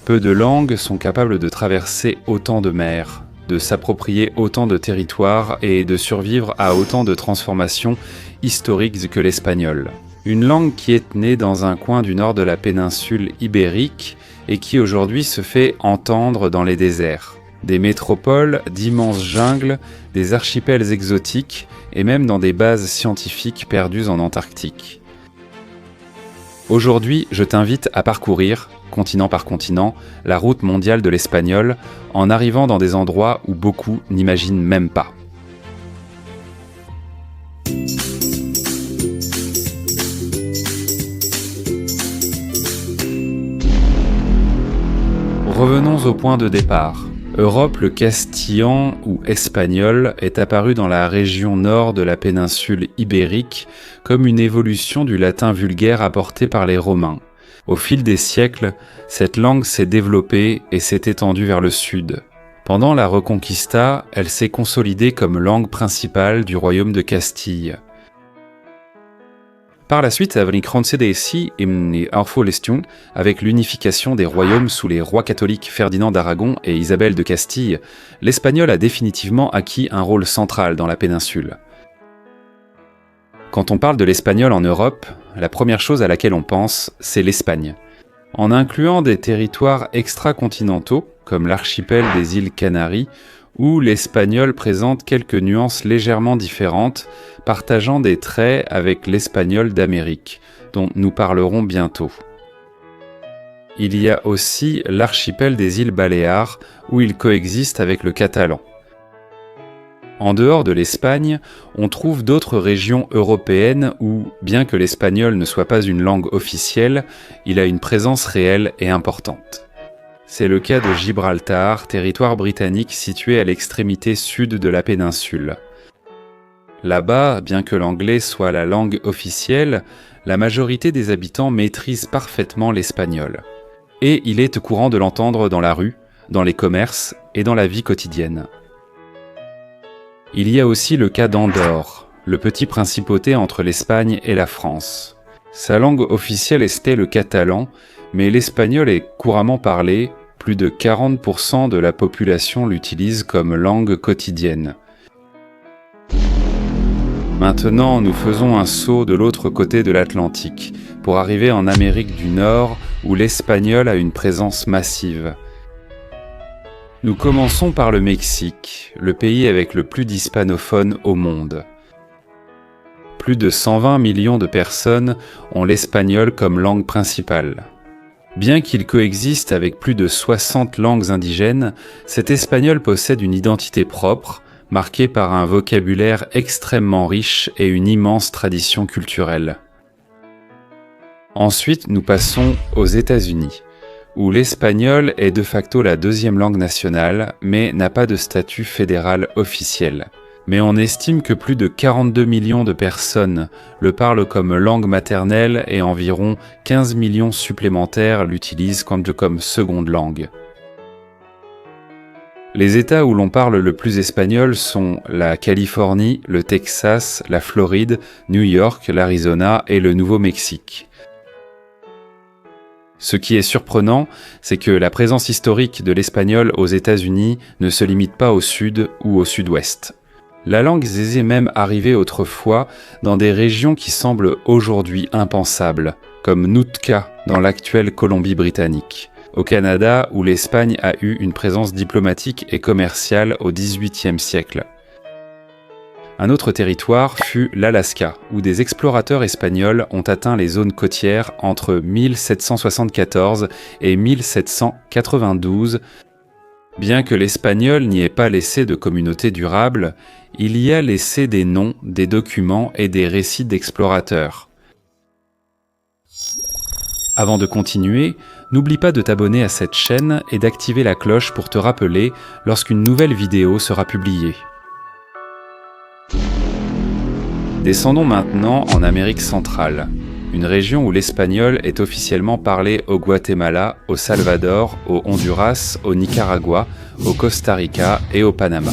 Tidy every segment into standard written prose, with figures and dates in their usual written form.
Peu de langues sont capables de traverser autant de mers, de s'approprier autant de territoires et de survivre à autant de transformations historiques que l'espagnol. Une langue qui est née dans un coin du nord de la péninsule ibérique et qui aujourd'hui se fait entendre dans les déserts. Des métropoles, d'immenses jungles, des archipels exotiques et même dans des bases scientifiques perdues en Antarctique. Aujourd'hui, je t'invite à parcourir, continent par continent, la route mondiale de l'espagnol en arrivant dans des endroits où beaucoup n'imaginent même pas. Revenons au point de départ. Europe, le castillan ou espagnol est apparu dans la région nord de la péninsule ibérique comme une évolution du latin vulgaire apporté par les Romains. Au fil des siècles, cette langue s'est développée et s'est étendue vers le sud. Pendant la Reconquista, elle s'est consolidée comme langue principale du royaume de Castille. Par la suite, avec l'unification des royaumes sous les rois catholiques Ferdinand d'Aragon et Isabelle de Castille, l'espagnol a définitivement acquis un rôle central dans la péninsule. Quand on parle de l'espagnol en Europe, la première chose à laquelle on pense, c'est l'Espagne. En incluant des territoires extra-continentaux, comme l'archipel des îles Canaries, où l'espagnol présente quelques nuances légèrement différentes, partageant des traits avec l'espagnol d'Amérique, dont nous parlerons bientôt. Il y a aussi l'archipel des îles Baléares, où il coexiste avec le catalan. En dehors de l'Espagne, on trouve d'autres régions européennes où, bien que l'espagnol ne soit pas une langue officielle, il a une présence réelle et importante. C'est le cas de Gibraltar, territoire britannique situé à l'extrémité sud de la péninsule. Là-bas, bien que l'anglais soit la langue officielle, la majorité des habitants maîtrisent parfaitement l'espagnol. Et il est courant de l'entendre dans la rue, dans les commerces et dans la vie quotidienne. Il y a aussi le cas d'Andorre, le petit principauté entre l'Espagne et la France. Sa langue officielle était le catalan, mais l'espagnol est couramment parlé, plus de 40% de la population l'utilise comme langue quotidienne. Maintenant, nous faisons un saut de l'autre côté de l'Atlantique, pour arriver en Amérique du Nord, où l'espagnol a une présence massive. Nous commençons par le Mexique, le pays avec le plus d'hispanophones au monde. Plus de 120 millions de personnes ont l'espagnol comme langue principale. Bien qu'il coexiste avec plus de 60 langues indigènes, cet espagnol possède une identité propre, marquée par un vocabulaire extrêmement riche et une immense tradition culturelle. Ensuite, nous passons aux États-Unis, où l'espagnol est de facto la deuxième langue nationale, mais n'a pas de statut fédéral officiel. Mais on estime que plus de 42 millions de personnes le parlent comme langue maternelle et environ 15 millions supplémentaires l'utilisent comme seconde langue. Les États où l'on parle le plus espagnol sont la Californie, le Texas, la Floride, New York, l'Arizona et le Nouveau-Mexique. Ce qui est surprenant, c'est que la présence historique de l'espagnol aux États-Unis ne se limite pas au sud ou au sud-ouest. La langue est même arrivée autrefois dans des régions qui semblent aujourd'hui impensables, comme Nootka dans l'actuelle Colombie-Britannique, au Canada où l'Espagne a eu une présence diplomatique et commerciale au XVIIIe siècle. Un autre territoire fut l'Alaska, où des explorateurs espagnols ont atteint les zones côtières entre 1774 et 1792. Bien que l'espagnol n'y ait pas laissé de communauté durable, il y a laissé des noms, des documents et des récits d'explorateurs. Avant de continuer, n'oublie pas de t'abonner à cette chaîne et d'activer la cloche pour te rappeler lorsqu'une nouvelle vidéo sera publiée. Descendons maintenant en Amérique centrale, une région où l'espagnol est officiellement parlé au Guatemala, au Salvador, au Honduras, au Nicaragua, au Costa Rica et au Panama.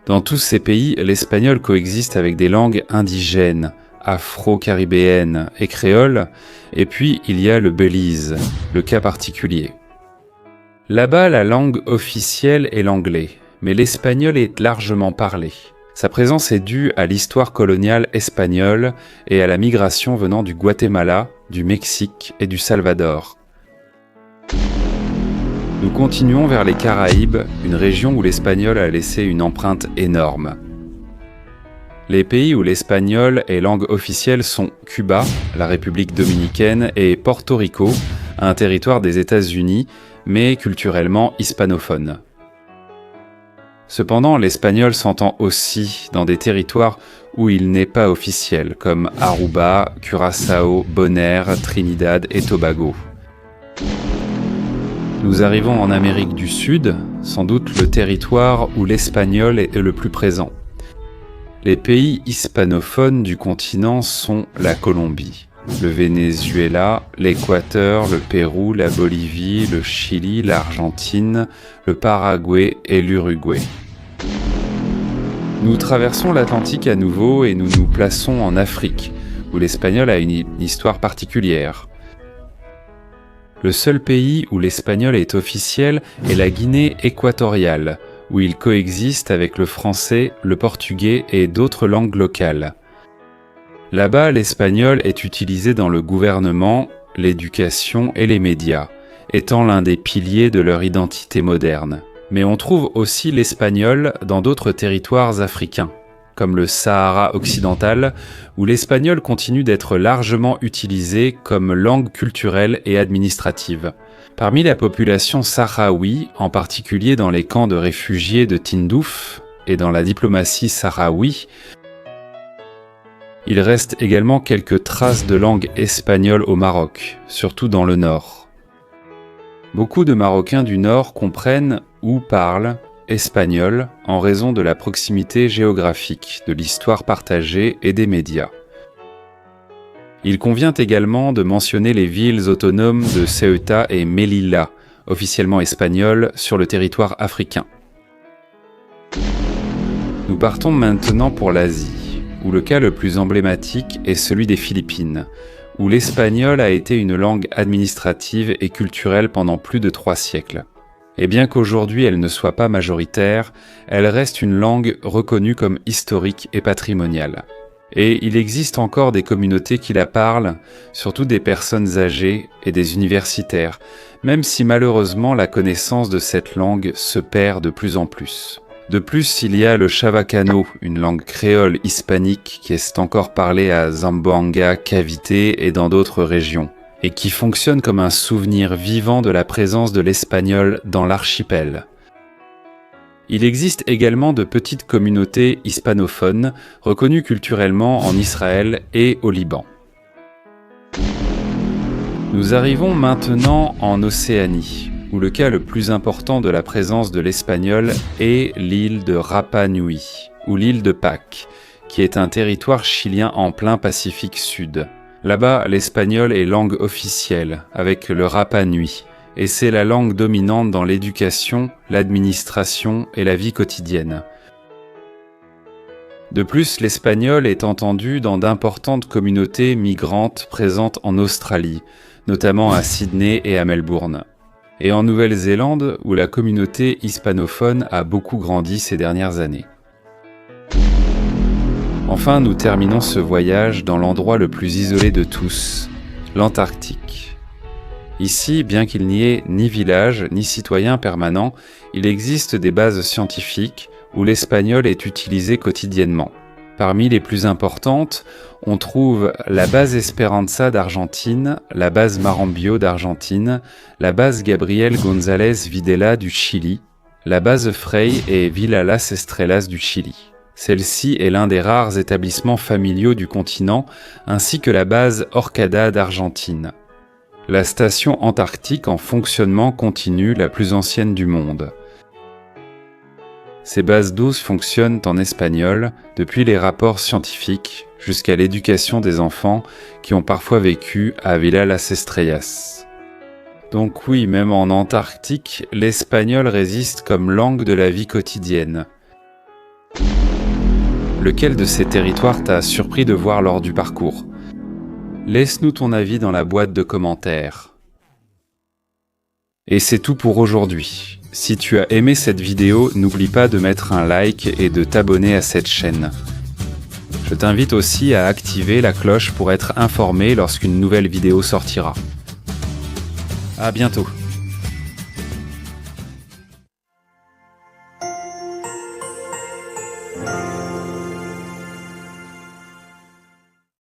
Dans tous ces pays, l'espagnol coexiste avec des langues indigènes, afro-caribéennes et créoles, et puis il y a le Belize, le cas particulier. Là-bas, la langue officielle est l'anglais, mais l'espagnol est largement parlé. Sa présence est due à l'histoire coloniale espagnole et à la migration venant du Guatemala, du Mexique et du Salvador. Nous continuons vers les Caraïbes, une région où l'espagnol a laissé une empreinte énorme. Les pays où l'espagnol est langue officielle sont Cuba, la République dominicaine et Porto Rico, un territoire des États-Unis, mais culturellement hispanophone. Cependant, l'espagnol s'entend aussi dans des territoires où il n'est pas officiel, comme Aruba, Curaçao, Bonaire, Trinidad et Tobago. Nous arrivons en Amérique du Sud, sans doute le territoire où l'espagnol est le plus présent. Les pays hispanophones du continent sont la Colombie, le Venezuela, l'Équateur, le Pérou, la Bolivie, le Chili, l'Argentine, le Paraguay et l'Uruguay. Nous traversons l'Atlantique à nouveau et nous nous plaçons en Afrique, où l'espagnol a une histoire particulière. Le seul pays où l'espagnol est officiel est la Guinée équatoriale, où il coexiste avec le français, le portugais et d'autres langues locales. Là-bas, l'espagnol est utilisé dans le gouvernement, l'éducation et les médias, étant l'un des piliers de leur identité moderne. Mais on trouve aussi l'espagnol dans d'autres territoires africains, comme le Sahara occidental, où l'espagnol continue d'être largement utilisé comme langue culturelle et administrative. Parmi la population sahraoui, en particulier dans les camps de réfugiés de Tindouf et dans la diplomatie sahraoui, il reste également quelques traces de langue espagnole au Maroc, surtout dans le nord. Beaucoup de Marocains du Nord comprennent ou parlent espagnol en raison de la proximité géographique, de l'histoire partagée et des médias. Il convient également de mentionner les villes autonomes de Ceuta et Melilla, officiellement espagnoles, sur le territoire africain. Nous partons maintenant pour l'Asie, où le cas le plus emblématique est celui des Philippines, où l'espagnol a été une langue administrative et culturelle pendant plus de 3 siècles. Et bien qu'aujourd'hui elle ne soit pas majoritaire, elle reste une langue reconnue comme historique et patrimoniale. Et il existe encore des communautés qui la parlent, surtout des personnes âgées et des universitaires, même si malheureusement la connaissance de cette langue se perd de plus en plus. De plus, il y a le chavacano, une langue créole hispanique qui est encore parlée à Zamboanga, Cavite et dans d'autres régions, et qui fonctionne comme un souvenir vivant de la présence de l'espagnol dans l'archipel. Il existe également de petites communautés hispanophones reconnues culturellement en Israël et au Liban. Nous arrivons maintenant en Océanie, où le cas le plus important de la présence de l'espagnol est l'île de Rapa Nui, ou l'île de Pâques, qui est un territoire chilien en plein Pacifique Sud. Là-bas, l'espagnol est langue officielle, avec le Rapa Nui, et c'est la langue dominante dans l'éducation, l'administration et la vie quotidienne. De plus, l'espagnol est entendu dans d'importantes communautés migrantes présentes en Australie, notamment à Sydney et à Melbourne, et en Nouvelle-Zélande où la communauté hispanophone a beaucoup grandi ces dernières années. Enfin, nous terminons ce voyage dans l'endroit le plus isolé de tous, l'Antarctique. Ici, bien qu'il n'y ait ni village ni citoyen permanent, il existe des bases scientifiques où l'espagnol est utilisé quotidiennement. Parmi les plus importantes, on trouve la base Esperanza d'Argentine, la base Marambio d'Argentine, la base Gabriel González Videla du Chili, la base Frei et Villa Las Estrellas du Chili. Celle-ci est l'un des rares établissements familiaux du continent, ainsi que la base Orcada d'Argentine. La station antarctique en fonctionnement continu la plus ancienne du monde. Ces bases 12 fonctionnent en espagnol depuis les rapports scientifiques jusqu'à l'éducation des enfants qui ont parfois vécu à Villa Las Estrellas. Donc oui, même en Antarctique, l'espagnol résiste comme langue de la vie quotidienne. Lequel de ces territoires t'a surpris de voir lors du parcours ? Laisse-nous ton avis dans la boîte de commentaires. Et c'est tout pour aujourd'hui. Si tu as aimé cette vidéo, n'oublie pas de mettre un like et de t'abonner à cette chaîne. Je t'invite aussi à activer la cloche pour être informé lorsqu'une nouvelle vidéo sortira. À bientôt.